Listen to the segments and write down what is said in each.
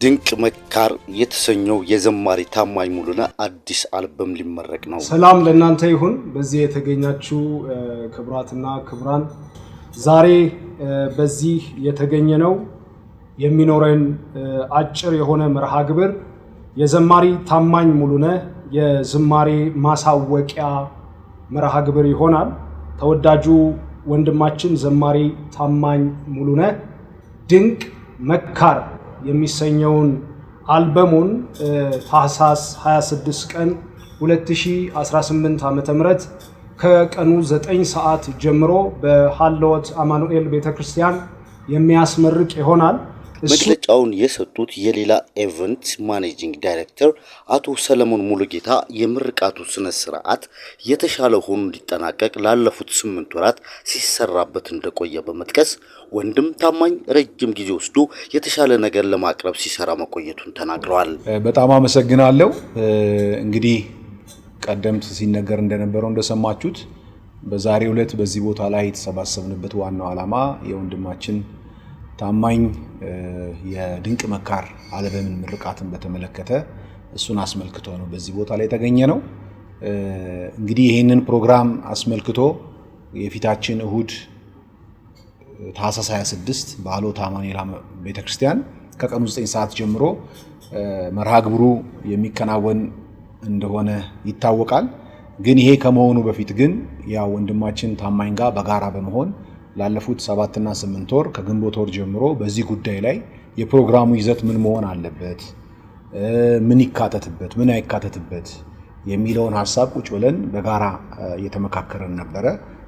ድንቅ መካር የተሰኘው የዘማሪ ታማኝ ሙሉነህ አዲስ አልበም ሊመረቅ ነው። ሰላም ለእናንተ ይሁን። በዚህ የተገኛችሁ ክብራትና ክብራን ዛሬ በዚህ የተገኘ ነው የሚኖረን አጭር የሆነ መርሃ ግብር የዘማሪ ታማኝ ሙሉነህ የዝማሬ ማሳወቂያ መርሃ ግብር ይሆናል። ተወዳጁ ወንድማችን ዘማሪ ታማኝ ሙሉነህ ድንቅ መካር የሚሰኘውን አልበሙን ታህሳስ 26 ቀን 2018 ዓ.ም ከቀኑ 9 ሰዓት ጀምሮ በሃሎት አማኑኤል ቤተክርስቲያን የሚያስመርቅ ይሆናል። መግለጫውን የሰጡት የሌላ ኢቨንት ማኔጂንግ ዳይሬክተር አቶ ሰለሞን ሙሉጌታ የምርቃቱ ስነ ስርዓት የተሻለ ሆኖ እንዲጠናቀቅ ላለፉት 8 ወራት ሲሰራበት እንደቆየ በመጥቀስ ወንድም ታማኝ ረጅም ጊዜ ወስዶ የተሻለ ነገር ለማቅረብ ሲሰራ መቆየቱን ተናግረዋል። በጣም አመሰግናለሁ። እንግዲህ ቀደምት ሲነገር እንደነበረው እንደሰማችሁት በዛሬው ዕለት በዚህ ቦታ ላይ የተሰባሰብንበት ዋናው ዓላማ የወንድማችን ታማኝ የድንቅ መካር አልበምን ምርቃትን በተመለከተ እሱን አስመልክቶ ነው በዚህ ቦታ ላይ የተገኘ ነው። እንግዲህ ይህንን ፕሮግራም አስመልክቶ የፊታችን እሁድ ታህሳስ 26 በሃሎት አማኑኤል ቤተክርስቲያን ከቀኑ 9 ሰዓት ጀምሮ መርሃ ግብሩ የሚከናወን እንደሆነ ይታወቃል። ግን ይሄ ከመሆኑ በፊት ግን ያ ወንድማችን ታማኝ ጋር በጋራ በመሆን ላለፉት 7 እና 8 ወር ከግንቦት ወር ጀምሮ በዚህ ጉዳይ ላይ የፕሮግራሙ ይዘት ምን መሆን አለበት፣ ምን ይካተትበት፣ ምን አይካተትበት የሚለውን ሐሳብ ቁጭ ብለን በጋራ እየተመካከረን ነበረ።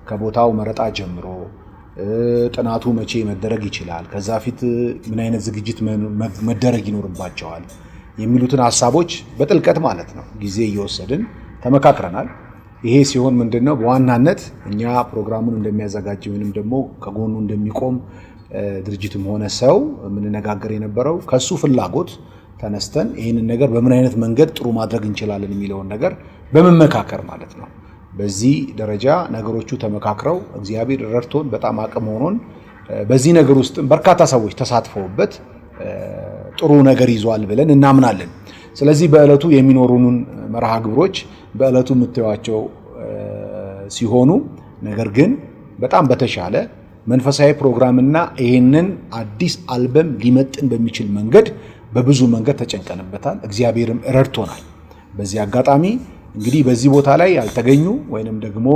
ከቦታው መረጣ ጀምሮ ጥናቱ መቼ መደረግ ይችላል፣ ከዛ ፊት ምን አይነት ዝግጅት መደረግ ይኖርባቸዋል የሚሉትን ሐሳቦች በጥልቀት ማለት ነው ጊዜ እየወሰድን ተመካክረናል። ይሄ ሲሆን ምንድነው በዋናነት እኛ ፕሮግራሙን እንደሚያዘጋጅ ወይንም ደግሞ ከጎኑ እንደሚቆም ድርጅትም ሆነ ሰው የምንነጋገር የነበረው ከሱ ፍላጎት ተነስተን ይህንን ነገር በምን አይነት መንገድ ጥሩ ማድረግ እንችላለን የሚለውን ነገር በመመካከር ማለት ነው። በዚህ ደረጃ ነገሮቹ ተመካክረው እግዚአብሔር ረድቶን በጣም አቅም ሆኖን በዚህ ነገር ውስጥ በርካታ ሰዎች ተሳትፈውበት ጥሩ ነገር ይዟል ብለን እናምናለን። ስለዚህ በእለቱ የሚኖሩንን መርሃ ግብሮች በእለቱ የምታዩዋቸው ሲሆኑ ነገር ግን በጣም በተሻለ መንፈሳዊ ፕሮግራምና ይሄንን አዲስ አልበም ሊመጥን በሚችል መንገድ በብዙ መንገድ ተጨንቀንበታል። እግዚአብሔርም ረድቶናል። በዚህ አጋጣሚ እንግዲህ በዚህ ቦታ ላይ ያልተገኙ ወይንም ደግሞ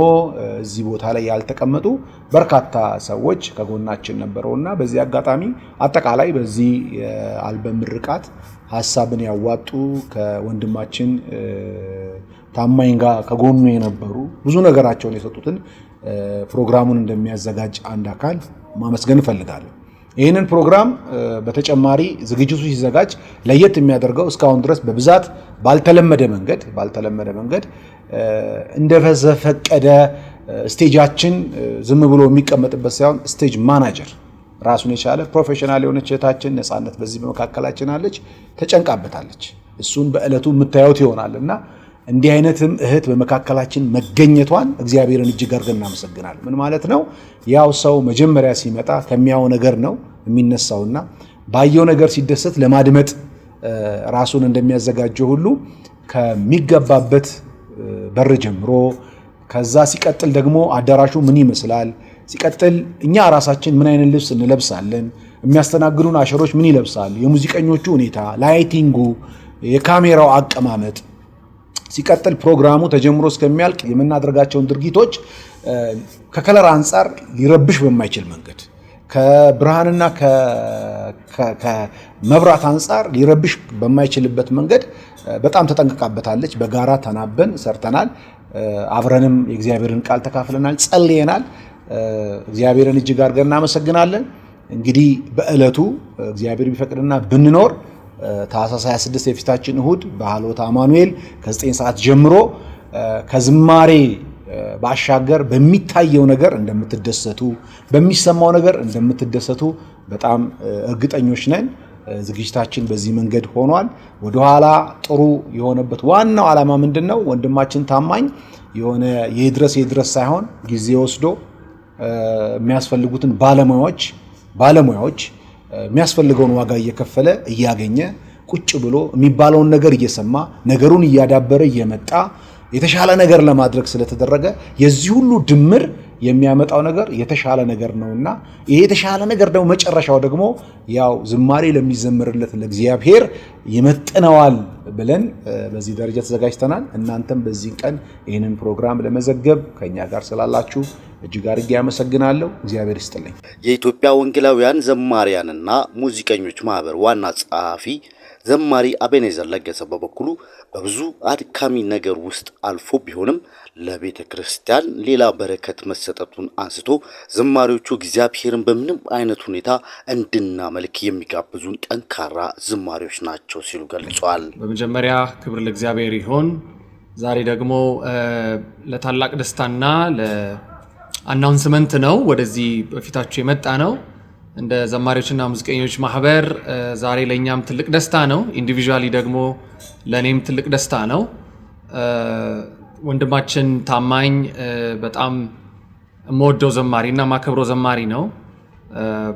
እዚህ ቦታ ላይ ያልተቀመጡ በርካታ ሰዎች ከጎናችን ነበሩና በዚህ አጋጣሚ አጠቃላይ በዚህ የአልበም ምርቃት ሐሳብን ያዋጡ ከወንድማችን ታማኝ ጋር ከጎኑ የነበሩ ብዙ ነገራቸውን የሰጡትን ፕሮግራሙን እንደሚያዘጋጅ አንድ አካል ማመስገን እፈልጋለሁ። ይህንን ፕሮግራም በተጨማሪ ዝግጅቱ ሲዘጋጅ ለየት የሚያደርገው እስካሁን ድረስ በብዛት ባልተለመደ መንገድ እንደፈቀደ ስቴጃችን ዝም ብሎ የሚቀመጥበት ሳይሆን ስቴጅ ማናጀር ራሱን የቻለ ፕሮፌሽናል የሆነች እህታችን ነፃነት በዚህ በመካከላችን አለች፣ ተጨንቃበታለች። እሱን በእለቱ የምታዩት ይሆናልና እንዲህ አይነትም እህት በመካከላችን መገኘቷን እግዚአብሔርን እጅግ አድርገን እናመሰግናለን። ምን ማለት ነው? ያው ሰው መጀመሪያ ሲመጣ ከሚያው ነገር ነው የሚነሳውና ባየው ነገር ሲደሰት ለማድመጥ ራሱን እንደሚያዘጋጀው ሁሉ ከሚገባበት በር ጀምሮ ከዛ ሲቀጥል ደግሞ አዳራሹ ምን ይመስላል፣ ሲቀጥል እኛ ራሳችን ምን አይነት ልብስ እንለብሳለን፣ የሚያስተናግዱን አሸሮች ምን ይለብሳሉ፣ የሙዚቀኞቹ ሁኔታ፣ ላይቲንጉ፣ የካሜራው አቀማመጥ፣ ሲቀጥል ፕሮግራሙ ተጀምሮ እስከሚያልቅ የምናደርጋቸውን ድርጊቶች ከከለር አንፃር ሊረብሽ በማይችል መንገድ ከብርሃንና ከመብራት አንፃር ሊረብሽ በማይችልበት መንገድ በጣም ተጠንቅቃበታለች። በጋራ ተናበን ሰርተናል። አብረንም የእግዚአብሔርን ቃል ተካፍለናል፣ ጸልየናል። እግዚአብሔርን እጅግ አድርገን እናመሰግናለን። እንግዲህ በእለቱ እግዚአብሔር ቢፈቅድና ብንኖር ታህሳስ 26 የፊታችን እሁድ በሃሎት አማኑኤል ከ9 ሰዓት ጀምሮ ከዝማሬ ባሻገር በሚታየው ነገር እንደምትደሰቱ፣ በሚሰማው ነገር እንደምትደሰቱ በጣም እርግጠኞች ነን። ዝግጅታችን በዚህ መንገድ ሆኗል። ወደኋላ ጥሩ የሆነበት ዋናው ዓላማ ምንድነው? ወንድማችን ታማኝ የሆነ የድረስ ሳይሆን ጊዜ ወስዶ የሚያስፈልጉትን ባለሙያዎች የሚያስፈልገውን ዋጋ እየከፈለ እያገኘ ቁጭ ብሎ የሚባለውን ነገር እየሰማ ነገሩን እያዳበረ እየመጣ የተሻለ ነገር ለማድረግ ስለተደረገ የዚህ ሁሉ ድምር የሚያመጣው ነገር የተሻለ ነገር ነውና ይሄ የተሻለ ነገር ደግሞ መጨረሻው ደግሞ ያው ዝማሬ ለሚዘምርለት ለእግዚአብሔር ይመጥነዋል ብለን በዚህ ደረጃ ተዘጋጅተናል። እናንተም በዚህ ቀን ይሄንን ፕሮግራም ለመዘገብ ከኛ ጋር ስላላችሁ እጅግ አድርጌ አመሰግናለሁ። እግዚአብሔር ይስጥልኝ። የኢትዮጵያ ወንጌላውያን ዘማሪያንና ሙዚቀኞች ማህበር ዋና ጸሐፊ ዘማሪ አቤኔዘር ለገሰ በበኩሉ በብዙ አድካሚ ነገር ውስጥ አልፎ ቢሆንም ለቤተ ክርስቲያን ሌላ በረከት መሰጠቱን አንስቶ ዘማሪዎቹ እግዚአብሔርን በምንም አይነት ሁኔታ እንድናመልክ የሚጋብዙን ጠንካራ ዘማሪዎች ናቸው ሲሉ ገልጸዋል። በመጀመሪያ ክብር ለእግዚአብሔር ይሁን። ዛሬ ደግሞ ለታላቅ ደስታና ለአናውንስመንት ነው ወደዚህ በፊታችሁ የመጣ ነው። እንደ ዘማሪዎችና ሙዚቀኞች ማህበር ዛሬ ለኛም ትልቅ ደስታ ነው። ኢንዲቪጁዋሊ ደግሞ ለኔም ትልቅ ደስታ ነው። ወንድማችን ታማኝ በጣም የምወደው ዘማሪና ማከብሮ ዘማሪ ነው።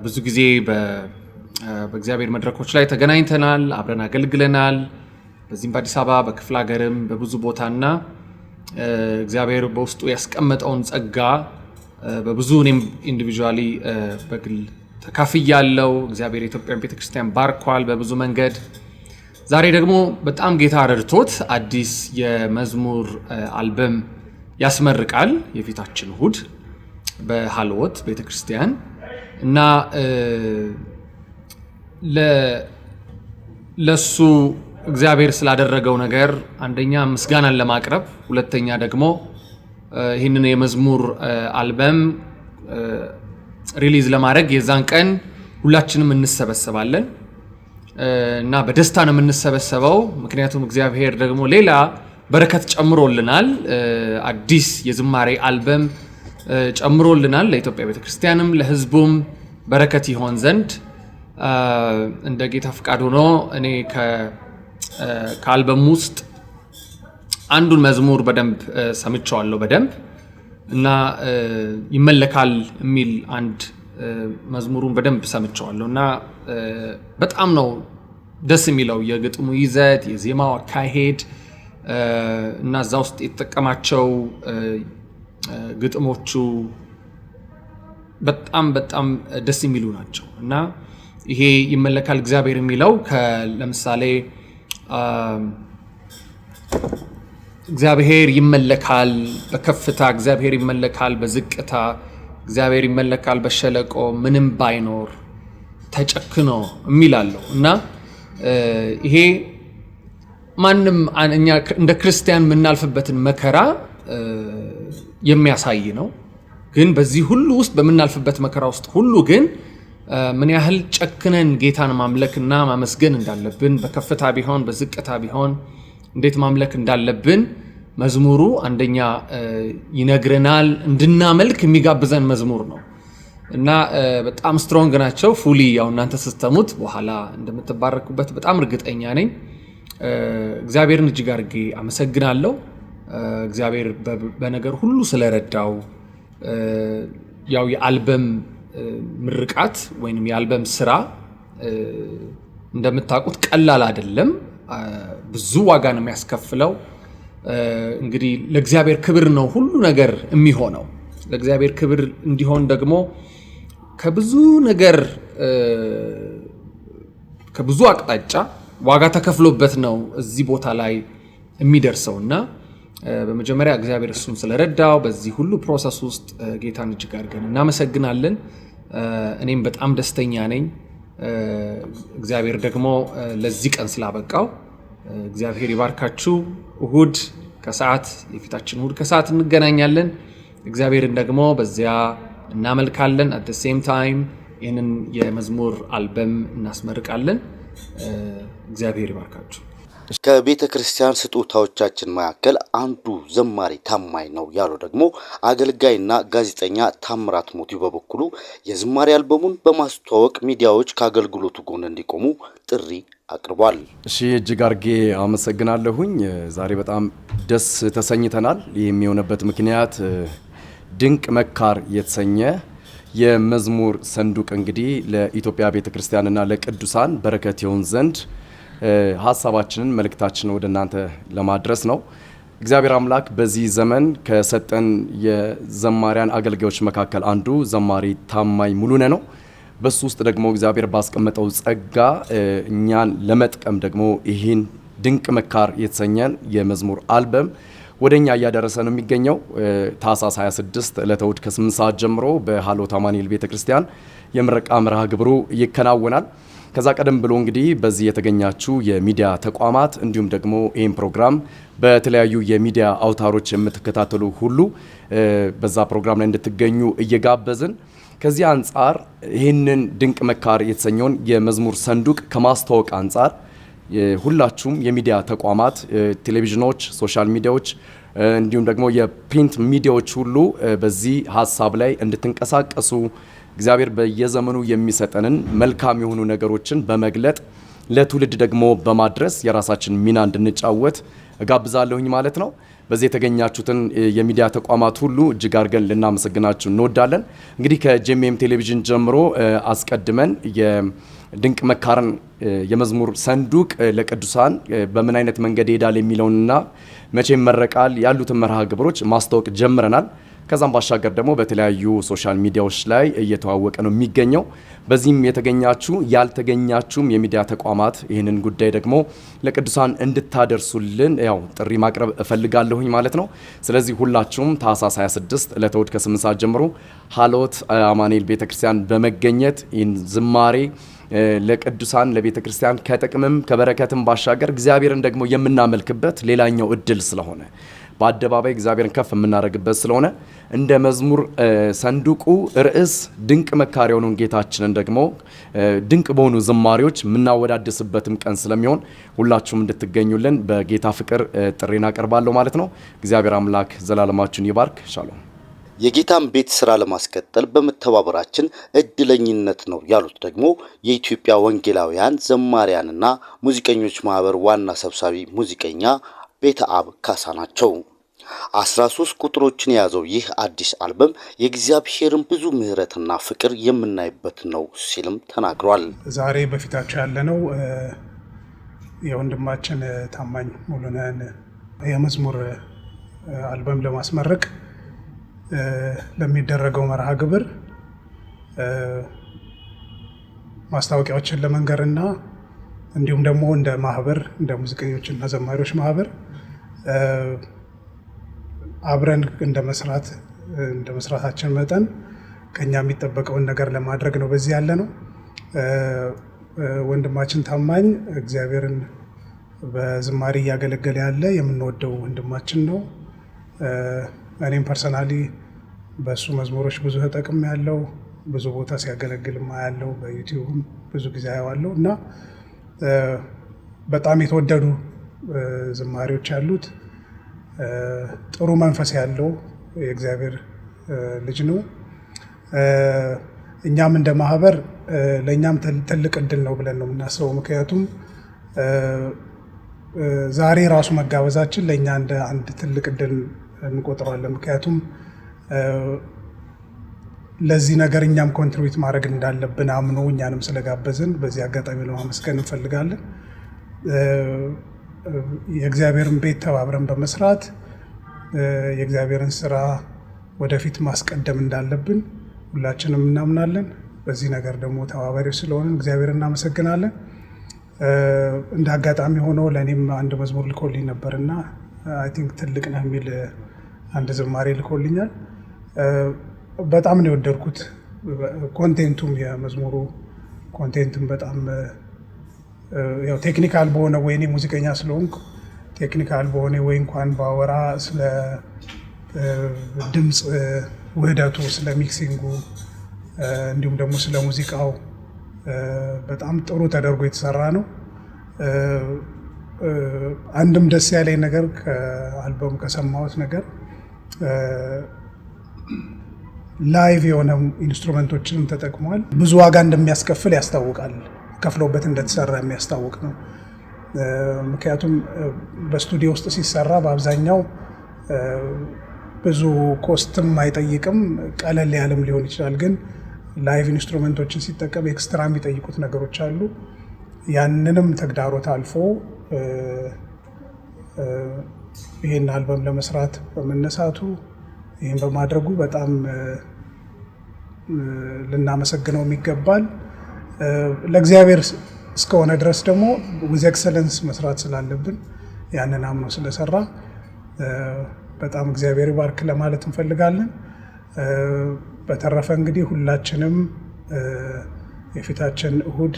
ብዙ ጊዜ በእግዚአብሔር መድረኮች ላይ ተገናኝተናል፣ አብረን አገልግለናል። በዚህም በአዲስ አበባ በክፍለ ሀገርም በብዙ ቦታና እግዚአብሔር በውስጡ ያስቀመጠውን ጸጋ በብዙ እኔም ኢንዲቪጁዋሊ በግል ተካፍያለሁ። እግዚአብሔር የኢትዮጵያን ቤተክርስቲያን ባርኳል በብዙ መንገድ። ዛሬ ደግሞ በጣም ጌታ ረድቶት አዲስ የመዝሙር አልበም ያስመርቃል የፊታችን እሁድ በሃልወት ቤተክርስቲያን እና ለሱ እግዚአብሔር ስላደረገው ነገር አንደኛ ምስጋናን ለማቅረብ፣ ሁለተኛ ደግሞ ይህንን የመዝሙር አልበም ሪሊዝ ለማድረግ የዛን ቀን ሁላችንም እንሰበሰባለን እና በደስታ ነው የምንሰበሰበው። ምክንያቱም እግዚአብሔር ደግሞ ሌላ በረከት ጨምሮልናል። አዲስ የዝማሬ አልበም ጨምሮልናል። ለኢትዮጵያ ቤተክርስቲያንም ለሕዝቡም በረከት ይሆን ዘንድ እንደ ጌታ ፍቃድ ሆኖ እኔ ከአልበሙ ውስጥ አንዱን መዝሙር በደንብ ሰምቼዋለሁ በደንብ እና ይመለካል የሚል አንድ መዝሙሩን በደንብ ሰምቼዋለሁ እና በጣም ነው ደስ የሚለው የግጥሙ ይዘት፣ የዜማው አካሄድ እና እዛ ውስጥ የተጠቀማቸው ግጥሞቹ በጣም በጣም ደስ የሚሉ ናቸው እና ይሄ ይመለካል እግዚአብሔር የሚለው ለምሳሌ እግዚአብሔር ይመለካል በከፍታ፣ እግዚአብሔር ይመለካል በዝቅታ፣ እግዚአብሔር ይመለካል በሸለቆ ምንም ባይኖር ተጨክኖ የሚላለው እና ይሄ ማንም እኛ እንደ ክርስቲያን የምናልፍበትን መከራ የሚያሳይ ነው። ግን በዚህ ሁሉ ውስጥ በምናልፍበት መከራ ውስጥ ሁሉ ግን ምን ያህል ጨክነን ጌታን ማምለክና ማመስገን እንዳለብን በከፍታ ቢሆን በዝቅታ ቢሆን እንዴት ማምለክ እንዳለብን መዝሙሩ አንደኛ ይነግረናል። እንድናመልክ የሚጋብዘን መዝሙር ነው እና በጣም ስትሮንግ ናቸው። ፉሊ ያው እናንተ ስትሰሙት በኋላ እንደምትባረኩበት በጣም እርግጠኛ ነኝ። እግዚአብሔርን እጅግ አድርጌ አመሰግናለሁ። እግዚአብሔር በነገር ሁሉ ስለረዳው ያው የአልበም ምርቃት ወይንም የአልበም ስራ እንደምታውቁት ቀላል አይደለም። ብዙ ዋጋ ነው የሚያስከፍለው። እንግዲህ ለእግዚአብሔር ክብር ነው ሁሉ ነገር የሚሆነው። ለእግዚአብሔር ክብር እንዲሆን ደግሞ ከብዙ ነገር ከብዙ አቅጣጫ ዋጋ ተከፍሎበት ነው እዚህ ቦታ ላይ የሚደርሰውና በመጀመሪያ እግዚአብሔር እሱን ስለረዳው በዚህ ሁሉ ፕሮሰስ ውስጥ ጌታን እጅግ አድርገን እናመሰግናለን። እኔም በጣም ደስተኛ ነኝ። እግዚአብሔር ደግሞ ለዚህ ቀን ስላበቃው እግዚአብሔር ይባርካችሁ። እሁድ ከሰዓት የፊታችን እሁድ ከሰዓት እንገናኛለን። እግዚአብሔርን ደግሞ በዚያ እናመልካለን። at the same time ይህንን የመዝሙር አልበም እናስመርቃለን። እግዚአብሔር ይባርካችሁ። ከቤተ ክርስቲያን ስጦታዎቻችን መካከል አንዱ ዘማሪ ታማኝ ነው ያለው ደግሞ አገልጋይና ጋዜጠኛ ታምራት ሞቲ በበኩሉ የዝማሬ አልበሙን በማስተዋወቅ ሚዲያዎች ከአገልግሎቱ ጎን እንዲቆሙ ጥሪ አቅርቧል። እሺ እጅግ አርጌ አመሰግናለሁኝ። ዛሬ በጣም ደስ ተሰኝተናል። የሚሆነበት ምክንያት ድንቅ መካር የተሰኘ የመዝሙር ሰንዱቅ እንግዲህ ለኢትዮጵያ ቤተክርስቲያንና ለቅዱሳን በረከት ይሆን ዘንድ ሀሳባችንን መልእክታችንን ወደ እናንተ ለማድረስ ነው። እግዚአብሔር አምላክ በዚህ ዘመን ከሰጠን የዘማሪያን አገልጋዮች መካከል አንዱ ዘማሪ ታማኝ ሙሉነህ ነው። በሱ ውስጥ ደግሞ እግዚአብሔር ባስቀመጠው ጸጋ እኛን ለመጥቀም ደግሞ ይህን ድንቅ መካር የተሰኘን የመዝሙር አልበም ወደኛ እያደረሰ ነው የሚገኘው። ታኅሳስ 26 ዕለተ እሁድ ከ8 ሰዓት ጀምሮ በሃሎት አማኑኤል ቤተክርስቲያን የምረቃ መርሃ ግብሩ ይከናወናል። ከዛ ቀደም ብሎ እንግዲህ በዚህ የተገኛችሁ የሚዲያ ተቋማት እንዲሁም ደግሞ ይህን ፕሮግራም በተለያዩ የሚዲያ አውታሮች የምትከታተሉ ሁሉ በዛ ፕሮግራም ላይ እንድትገኙ እየጋበዝን ከዚህ አንጻር ይህንን ድንቅ መካር የተሰኘውን የመዝሙር ሰንዱቅ ከማስተዋወቅ አንጻር ሁላችሁም የሚዲያ ተቋማት፣ ቴሌቪዥኖች፣ ሶሻል ሚዲያዎች እንዲሁም ደግሞ የፕሪንት ሚዲያዎች ሁሉ በዚህ ሀሳብ ላይ እንድትንቀሳቀሱ እግዚአብሔር በየዘመኑ የሚሰጠንን መልካም የሆኑ ነገሮችን በመግለጥ ለትውልድ ደግሞ በማድረስ የራሳችን ሚና እንድንጫወት እጋብዛለሁኝ ማለት ነው። በዚህ የተገኛችሁትን የሚዲያ ተቋማት ሁሉ እጅግ አድርገን ልናመሰግናችሁ እንወዳለን። እንግዲህ ከጄኤምኤም ቴሌቪዥን ጀምሮ አስቀድመን የድንቅ መካርን የመዝሙር ሰንዱቅ ለቅዱሳን በምን አይነት መንገድ ይሄዳል የሚለውንና መቼ ይመረቃል ያሉትን መርሃ ግብሮች ማስተዋወቅ ጀምረናል። ከዛም ባሻገር ደግሞ በተለያዩ ሶሻል ሚዲያዎች ላይ እየተዋወቀ ነው የሚገኘው። በዚህም የተገኛችሁ ያልተገኛችሁም የሚዲያ ተቋማት ይህንን ጉዳይ ደግሞ ለቅዱሳን እንድታደርሱልን ያው ጥሪ ማቅረብ እፈልጋለሁኝ ማለት ነው። ስለዚህ ሁላችሁም ታኅሳስ 26 ዕለተ እሁድ ከ8 ሰዓት ጀምሮ ሃሎት አማኑኤል ቤተክርስቲያን በመገኘት ይህን ዝማሬ ለቅዱሳን ለቤተክርስቲያን ከጥቅምም ከበረከትም ባሻገር እግዚአብሔርን ደግሞ የምናመልክበት ሌላኛው እድል ስለሆነ በአደባባይ እግዚአብሔርን ከፍ የምናደርግበት ስለሆነ እንደ መዝሙር ሰንዱቁ ርዕስ ድንቅ መካር የሆነውን ጌታችንን ደግሞ ድንቅ በሆኑ ዝማሬዎች የምናወዳድስበትም ቀን ስለሚሆን ሁላችሁም እንድትገኙልን በጌታ ፍቅር ጥሪን አቀርባለሁ ማለት ነው። እግዚአብሔር አምላክ ዘላለማችሁን ይባርክ። ሻሎም። የጌታን ቤት ስራ ለማስቀጠል በመተባበራችን እድለኝነት ነው ያሉት ደግሞ የኢትዮጵያ ወንጌላውያን ዘማሪያንና ሙዚቀኞች ማህበር ዋና ሰብሳቢ ሙዚቀኛ ቤተአብ ካሳ ናቸው። 13 ቁጥሮችን የያዘው ይህ አዲስ አልበም የእግዚአብሔርን ብዙ ምሕረትና ፍቅር የምናይበት ነው ሲልም ተናግሯል። ዛሬ በፊታቸው ያለነው የወንድማችን ታማኝ ሙሉነህን የመዝሙር አልበም ለማስመረቅ ለሚደረገው መርሃ ግብር ማስታወቂያዎችን ለመንገርና እንዲሁም ደግሞ እንደ ማህበር እንደ ሙዚቀኞችና ዘማሪዎች ማህበር አብረን እንደ መስራታችን መጠን ከኛ የሚጠበቀውን ነገር ለማድረግ ነው በዚህ ያለ ነው። ወንድማችን ታማኝ እግዚአብሔርን በዝማሬ እያገለገለ ያለ የምንወደው ወንድማችን ነው። እኔም ፐርሰናሊ በሱ መዝሙሮች ብዙ ተጠቅም ያለው ብዙ ቦታ ሲያገለግልም ያለው በዩቲዩብም ብዙ ጊዜ አየዋለሁ እና በጣም የተወደዱ ዝማሬዎች ያሉት ጥሩ መንፈስ ያለው የእግዚአብሔር ልጅ ነው። እኛም እንደ ማህበር ለእኛም ትልቅ እድል ነው ብለን ነው የምናስበው። ምክንያቱም ዛሬ ራሱ መጋበዛችን ለእኛ እንደ አንድ ትልቅ እድል እንቆጥረዋለን። ምክንያቱም ለዚህ ነገር እኛም ኮንትሪቢዩት ማድረግ እንዳለብን አምኖ እኛንም ስለጋበዝን በዚህ አጋጣሚ ለማመስገን እንፈልጋለን። የእግዚአብሔርን ቤት ተባብረን በመስራት የእግዚአብሔርን ስራ ወደፊት ማስቀደም እንዳለብን ሁላችንም እናምናለን። በዚህ ነገር ደግሞ ተባባሪዎች ስለሆንን እግዚአብሔር እናመሰግናለን። እንደ አጋጣሚ ሆኖ ለእኔም አንድ መዝሙር ልኮልኝ ነበርና አይ ቲንክ ትልቅ ነህ የሚል አንድ ዝማሬ ልኮልኛል። በጣም ነው የወደድኩት። ኮንቴንቱም የመዝሙሩ ኮንቴንቱም በጣም ያው ቴክኒካል በሆነ ወይ እኔ ሙዚቀኛ ስለሆንኩ ቴክኒካል በሆነ ወይ እንኳን ባወራ ስለ ድምፅ ውህደቱ፣ ስለ ሚክሲንጉ እንዲሁም ደግሞ ስለ ሙዚቃው በጣም ጥሩ ተደርጎ የተሰራ ነው። አንድም ደስ ያለኝ ነገር ከአልበሙ ከሰማሁት ነገር ላይቭ የሆነ ኢንስትሩመንቶችንም ተጠቅሟል። ብዙ ዋጋ እንደሚያስከፍል ያስታውቃል። ከፍሎበት እንደተሰራ የሚያስታውቅ ነው። ምክንያቱም በስቱዲዮ ውስጥ ሲሰራ በአብዛኛው ብዙ ኮስትም አይጠይቅም፣ ቀለል ያለም ሊሆን ይችላል። ግን ላይቭ ኢንስትሩመንቶችን ሲጠቀም ኤክስትራ የሚጠይቁት ነገሮች አሉ። ያንንም ተግዳሮት አልፎ ይህን አልበም ለመስራት በመነሳቱ ይህን በማድረጉ በጣም ልናመሰግነው የሚገባል። ለእግዚአብሔር እስከሆነ ድረስ ደግሞ ዊዝ ኤክሰለንስ መስራት ስላለብን ያንን አምኖ ስለሰራ በጣም እግዚአብሔር ይባርክ ለማለት እንፈልጋለን። በተረፈ እንግዲህ ሁላችንም የፊታችን እሁድ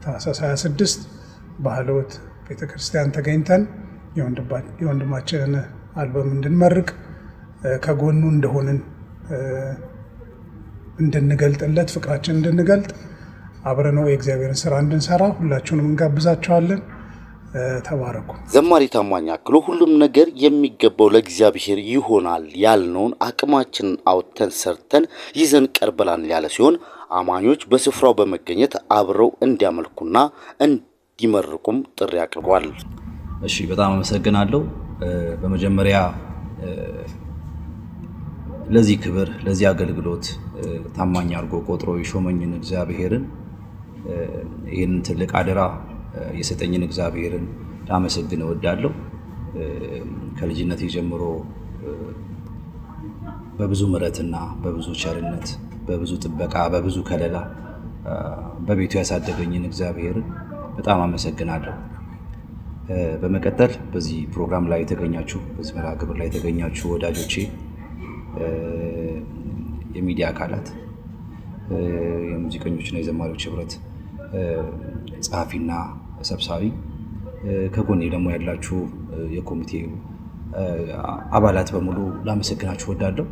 ታኅሳስ 26 በሀልዎት ቤተክርስቲያን ተገኝተን የወንድማችንን አልበም እንድንመርቅ ከጎኑ እንደሆንን እንድንገልጥለት ፍቅራችን እንድንገልጥ አብረን የእግዚአብሔርን ስራ እንድንሰራ ሁላችሁንም እንጋብዛችኋለን። ተባረኩ። ዘማሪ ታማኝ አክሎ ሁሉም ነገር የሚገባው ለእግዚአብሔር ይሆናል ያልነውን አቅማችንን አውጥተን ሰርተን ይዘን ቀርበናል ያለ ሲሆን አማኞች በስፍራው በመገኘት አብረው እንዲያመልኩና እንዲመርቁም ጥሪ አቅርበዋል። እሺ፣ በጣም አመሰግናለሁ። በመጀመሪያ ለዚህ ክብር ለዚህ አገልግሎት ታማኝ አድርጎ ቆጥሮ የሾመኝን እግዚአብሔርን ይህን ትልቅ አደራ የሰጠኝን እግዚአብሔርን ላመሰግን እወዳለሁ። ከልጅነቴ ጀምሮ በብዙ ምሕረትና በብዙ ቸርነት በብዙ ጥበቃ በብዙ ከለላ በቤቱ ያሳደገኝን እግዚአብሔርን በጣም አመሰግናለሁ። በመቀጠል በዚህ ፕሮግራም ላይ የተገኛችሁ በዚህ መርሃ ግብር ላይ የተገኛችሁ ወዳጆቼ፣ የሚዲያ አካላት፣ የሙዚቀኞችና የዘማሪዎች ህብረት ጸሐፊና ሰብሳቢ፣ ከጎኔ ደግሞ ያላችሁ የኮሚቴው አባላት በሙሉ ላመሰግናችሁ እወዳለሁ።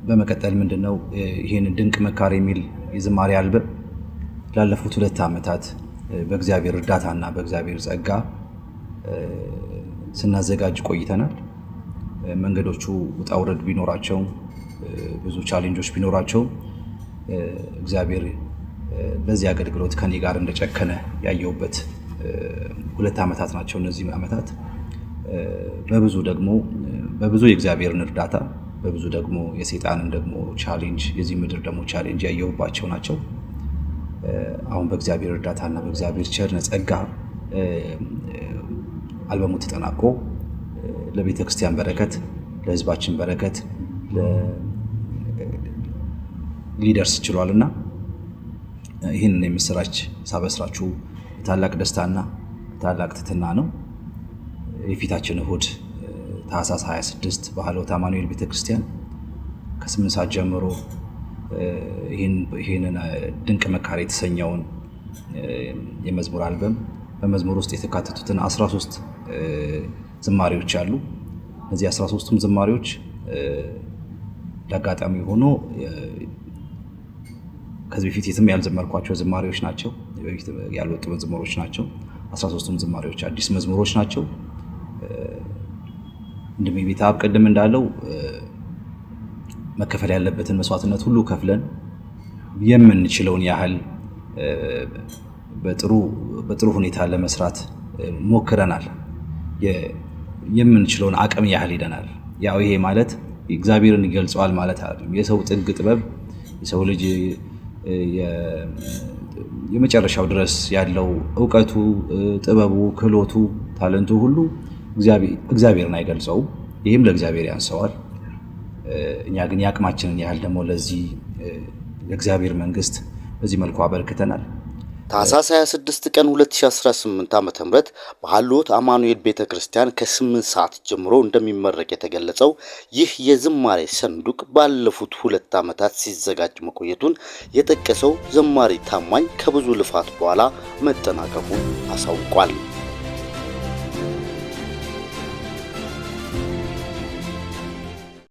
በመቀጠል ምንድነው ይሄን ድንቅ መካር የሚል የዝማሬ አልበም ላለፉት 2 ዓመታት በእግዚአብሔር እርዳታና በእግዚአብሔር ጸጋ ስናዘጋጅ ቆይተናል። መንገዶቹ ውጣ ውረድ ቢኖራቸው ብዙ ቻሌንጆች ቢኖራቸው እግዚአብሔር ለዚህ አገልግሎት ከኔ ጋር እንደጨከነ ያየውበት 2 ዓመታት ናቸው። እነዚህ ዓመታት በብዙ የእግዚአብሔርን እርዳታ በብዙ ደግሞ የሰይጣንን ደግሞ ቻሌንጅ የዚህ ምድር ደግሞ ቻሌንጅ ያየውባቸው ናቸው። አሁን በእግዚአብሔር እርዳታና በእግዚአብሔር ቸርነት ጸጋ አልበሙ ተጠናቆ ለቤተክርስቲያን በረከት ለሕዝባችን በረከት ሊደርስ ችሏልና ይህንን የምስራች ሳበስራችሁ ታላቅ ደስታና ታላቅ ትሕትና ነው። የፊታችን እሁድ ታኅሳስ 26 በሀልዎት አማኑኤል ቤተክርስቲያን ከ8 ሰዓት ጀምሮ ይህንን ድንቅ መካር የተሰኘውን የመዝሙር አልበም በመዝሙር ውስጥ የተካተቱትን 13 ዝማሬዎች አሉ። እነዚህ 13ቱም ዝማሬዎች ለአጋጣሚ ሆኖ ከዚህ በፊት የትም ያልዘመርኳቸው ዝማሬዎች ናቸው። በፊት ያልወጡ መዝሙሮች ናቸው። 13ቱም ዝማሬዎች አዲስ መዝሙሮች ናቸው። እንደሚቤታ አብቀድም እንዳለው መከፈል ያለበትን መስዋዕትነት ሁሉ ከፍለን የምንችለውን ያህል በጥሩ ሁኔታ ለመስራት ሞክረናል። የምንችለውን አቅም ያህል ሄደናል። ያው ይሄ ማለት እግዚአብሔርን ይገልጸዋል ማለት አይደለም። የሰው ጥግ ጥበብ የሰው ልጅ የመጨረሻው ድረስ ያለው ዕውቀቱ፣ ጥበቡ፣ ክህሎቱ፣ ታለንቱ ሁሉ እግዚአብሔርን አይገልጸውም። ይህም ለእግዚአብሔር ያንሰዋል። እኛ ግን የአቅማችንን ያህል ደግሞ ለዚህ ለእግዚአብሔር መንግስት በዚህ መልኩ አበርክተናል። ታኅሳስ 26 ቀን 2018 ዓ.ም በሀልዎት አማኑኤል ቤተክርስቲያን ከ8 ሰዓት ጀምሮ እንደሚመረቅ የተገለጸው ይህ የዝማሬ ሰንዱቅ ባለፉት 2 ዓመታት ሲዘጋጅ መቆየቱን የጠቀሰው ዘማሪ ታማኝ ከብዙ ልፋት በኋላ መጠናቀቁን አሳውቋል።